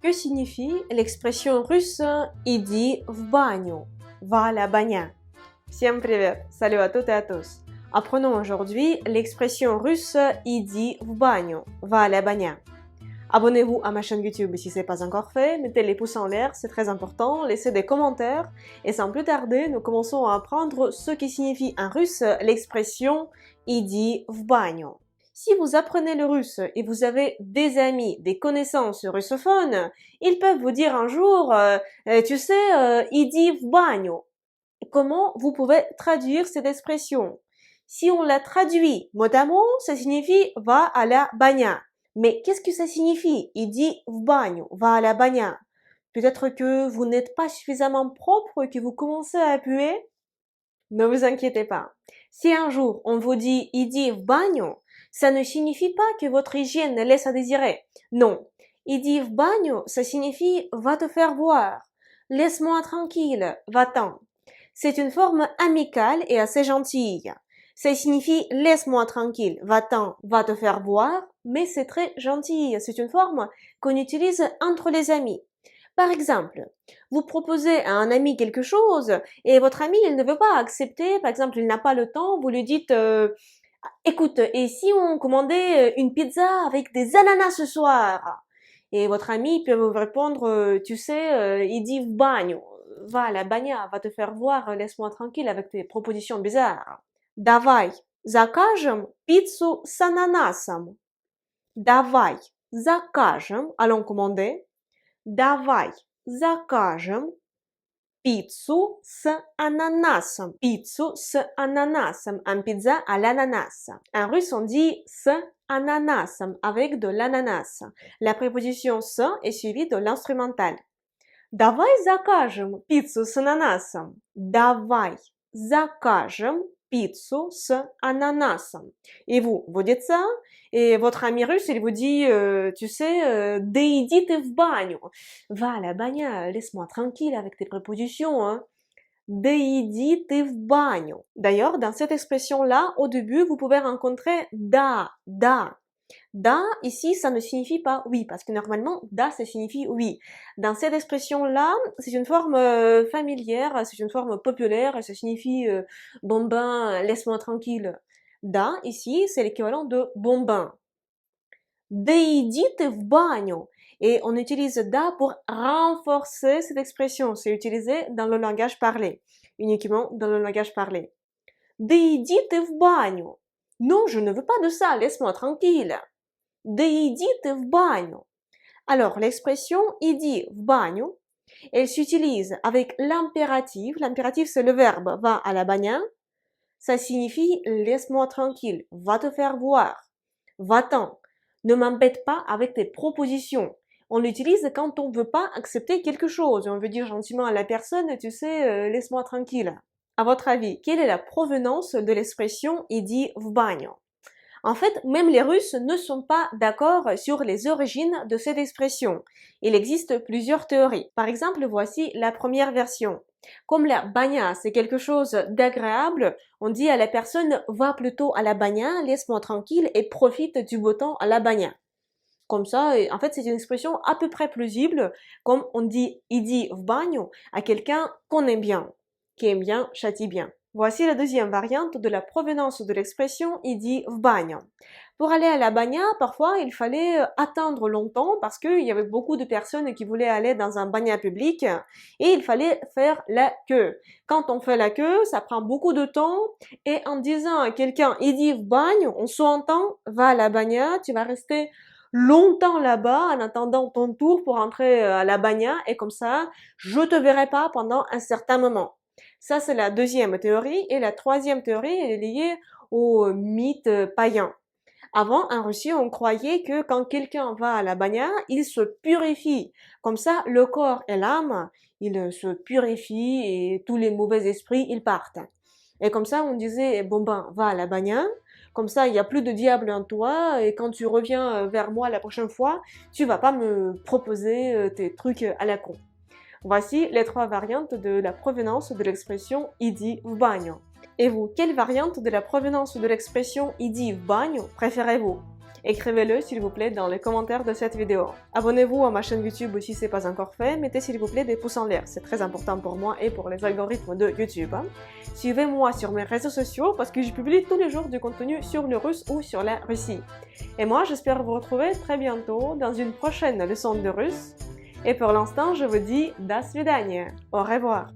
Que signifie l'expression russe «иди в баню», «va à la bagnole»? Всем привет! Salut à toutes et à tous! Apprenons aujourd'hui l'expression russe «иди в баню», «va à la bagnole». Abonnez-vous à ma chaîne YouTube si ce n'est pas encore fait, mettez les pouces en l'air, c'est très important, laissez des commentaires et sans plus tarder, nous commençons à apprendre ce qui signifie en russe l'expression «иди в баню». Si vous apprenez le russe et vous avez des amis, des connaissances russophones, ils peuvent vous dire un jour tu sais, «иди в баню». Comment vous pouvez traduire cette expression? Si on la traduit mot à mot, ça signifie «va à la bagnole». Mais qu'est-ce que ça signifie? «Иди в баню», «va à la bagnole». Peut-être que vous n'êtes pas suffisamment propre et que vous commencez à puer? Ne vous inquiétez pas. Si un jour on vous dit «иди в баню», ça ne signifie pas que votre hygiène laisse à désirer. Non. «Иди в баню», ça signifie «va te faire voir», «laisse-moi tranquille», «va-t'en». C'est une forme amicale et assez gentille. Ça signifie «laisse-moi tranquille», «va-t'en», «va te faire voir», mais c'est très gentil. C'est une forme qu'on utilise entre les amis. Par exemple, vous proposez à un ami quelque chose et votre ami il ne veut pas accepter, par exemple il n'a pas le temps, vous lui dites écoute, et si on commandait une pizza avec des ananas ce soir? Et votre ami peut vous répondre tu sais, «иди в баню», va à la bagnole, va te faire voir, laisse-moi tranquille avec tes propositions bizarres. Давай закажем пиццу с ананасом. Давай закажем, allons commander. Давай закажем пиццу с ананасом. Пиццу с ананасом. Un pizza à l'ananas. En russe, on dit с ананасом, avec de l'ananas. La préposition с est suivie de l'instrumental. Давай закажем пиццу с ананасом. Давай закажем pizza с ананасом. Et vous dites ça, et votre ami russe, il vous dit, tu sais, да иди ты в баню. Va à la bagnole, laisse-moi tranquille avec tes prépositions, hein. Да иди ты в баню. D'ailleurs, dans cette expression-là, au début, vous pouvez rencontrer da, da. Da, ici, ça ne signifie pas oui, parce que normalement, da, ça signifie oui. Dans cette expression-là, c'est une forme familière, c'est une forme populaire, et ça signifie bon ben, laisse-moi tranquille. Da, ici, c'est l'équivalent de bon ben. Да иди ты в баню. Et on utilise da pour renforcer cette expression. C'est utilisé dans le langage parlé, uniquement dans le langage parlé. Да иди ты в баню. Non, je ne veux pas de ça, laisse-moi tranquille. Да иди ты в баню. Alors, l'expression иди в баню, elle s'utilise avec l'impératif. L'impératif, c'est le verbe va à la bagnole. Ça signifie laisse-moi tranquille, va te faire voir, va-t'en. Ne m'embête pas avec tes propositions. On l'utilise quand on ne veut pas accepter quelque chose. On veut dire gentiment à la personne, tu sais, laisse-moi tranquille. À votre avis, quelle est la provenance de l'expression «иди в баню»? En fait, même les Russes ne sont pas d'accord sur les origines de cette expression. Il existe plusieurs théories. Par exemple, voici la première version. Comme la bagna, c'est quelque chose d'agréable, on dit à la personne va plutôt à la bagna, laisse-moi tranquille et profite du beau temps à la bagna. Comme ça, en fait, c'est une expression à peu près plausible, comme on dit «иди в баню» à quelqu'un qu'on aime bien. Qui aime bien, châtie bien. Voici la deuxième variante de la provenance de l'expression «иди в баню». Pour aller à la bagna, parfois, il fallait attendre longtemps parce qu'il y avait beaucoup de personnes qui voulaient aller dans un bagna public et il fallait faire la queue. Quand on fait la queue, ça prend beaucoup de temps et en disant à quelqu'un «иди в баню», on sous-entend «va à la bagna», tu vas rester longtemps là-bas en attendant ton tour pour entrer à la bagna et comme ça, je te verrai pas pendant un certain moment. Ça, c'est la deuxième théorie. Et la troisième théorie, elle est liée au mythe païen. Avant, en Russie, on croyait que quand quelqu'un va à la bagna, il se purifie. Comme ça, le corps et l'âme, ils se purifient et tous les mauvais esprits, ils partent. Et comme ça, on disait, bon ben, va à la bagna. Comme ça, il n'y a plus de diable en toi. Et quand tu reviens vers moi la prochaine fois, tu vas pas me proposer tes trucs à la con. Voici les trois variantes de la provenance de l'expression «иди в баню». Et vous, quelle variante de la provenance de l'expression «иди в баню» préférez-vous? Écrivez-le s'il vous plaît dans les commentaires de cette vidéo. Abonnez-vous à ma chaîne YouTube si ce n'est pas encore fait, mettez s'il vous plaît des pouces en l'air, c'est très important pour moi et pour les algorithmes de YouTube. Suivez-moi sur mes réseaux sociaux parce que je publie tous les jours du contenu sur le russe ou sur la Russie. Et moi j'espère vous retrouver très bientôt dans une prochaine leçon de russe. Et pour l'instant je vous dis до свидания, au revoir.